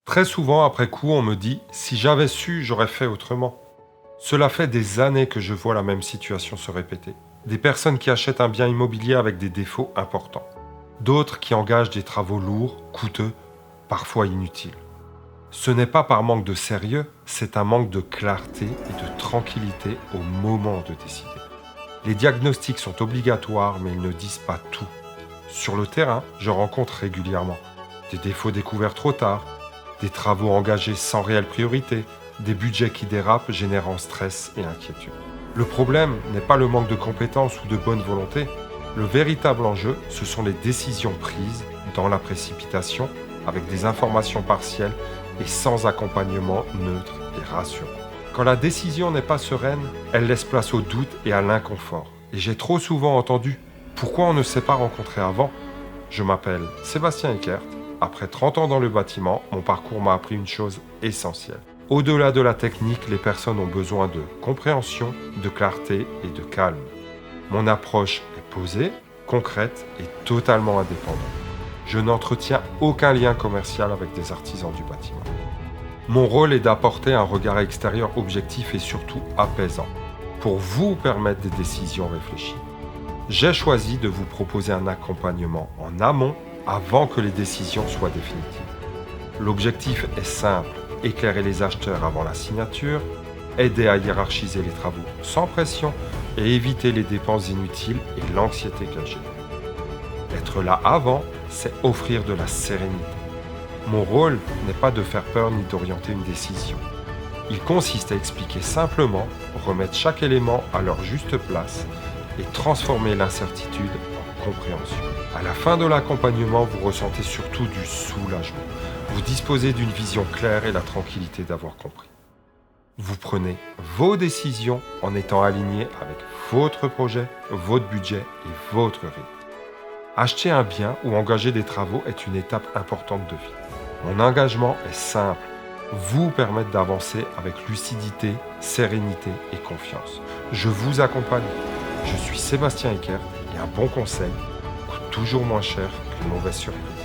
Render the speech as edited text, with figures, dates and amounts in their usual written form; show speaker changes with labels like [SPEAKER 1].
[SPEAKER 1] Très souvent, après coup, on me dit « si j'avais su, j'aurais fait autrement ». Cela fait des années que je vois la même situation se répéter. Des personnes qui achètent un bien immobilier avec des défauts importants. D'autres qui engagent des travaux lourds, coûteux, parfois inutiles. Ce n'est pas par manque de sérieux, c'est un manque de clarté et de tranquillité au moment de décider. Les diagnostics sont obligatoires, mais ils ne disent pas tout. Sur le terrain, je rencontre régulièrement des défauts découverts trop tard, des travaux engagés sans réelle priorité, des budgets qui dérapent générant stress et inquiétude. Le problème n'est pas le manque de compétences ou de bonne volonté. Le véritable enjeu, ce sont les décisions prises dans la précipitation, avec des informations partielles et sans accompagnement neutre et rassurant. Quand la décision n'est pas sereine, elle laisse place au doute et à l'inconfort. Et j'ai trop souvent entendu « Pourquoi on ne s'est pas rencontré avant ?» Je m'appelle Sébastien Eckert. Après 30 ans dans le bâtiment, mon parcours m'a appris une chose essentielle. Au-delà de la technique, les personnes ont besoin de compréhension, de clarté et de calme. Mon approche est posée, concrète et totalement indépendante. Je n'entretiens aucun lien commercial avec des artisans du bâtiment. Mon rôle est d'apporter un regard extérieur objectif et surtout apaisant, pour vous permettre des décisions réfléchies. J'ai choisi de vous proposer un accompagnement en amont avant que les décisions soient définitives. L'objectif est simple, éclairer les acheteurs avant la signature, aider à hiérarchiser les travaux sans pression et éviter les dépenses inutiles et l'anxiété qu'elles génèrent. Être là avant, c'est offrir de la sérénité. Mon rôle n'est pas de faire peur ni d'orienter une décision. Il consiste à expliquer simplement, remettre chaque élément à leur juste place et transformer l'incertitude en compréhension. À la fin de l'accompagnement, vous ressentez surtout du soulagement. Vous disposez d'une vision claire et la tranquillité d'avoir compris. Vous prenez vos décisions en étant aligné avec votre projet, votre budget et votre rythme. Acheter un bien ou engager des travaux est une étape importante de vie. Mon engagement est simple, vous permettre d'avancer avec lucidité, sérénité et confiance. Je vous accompagne. Je suis Sébastien Eckert et un bon conseil coûte toujours moins cher qu'une mauvaise surprise.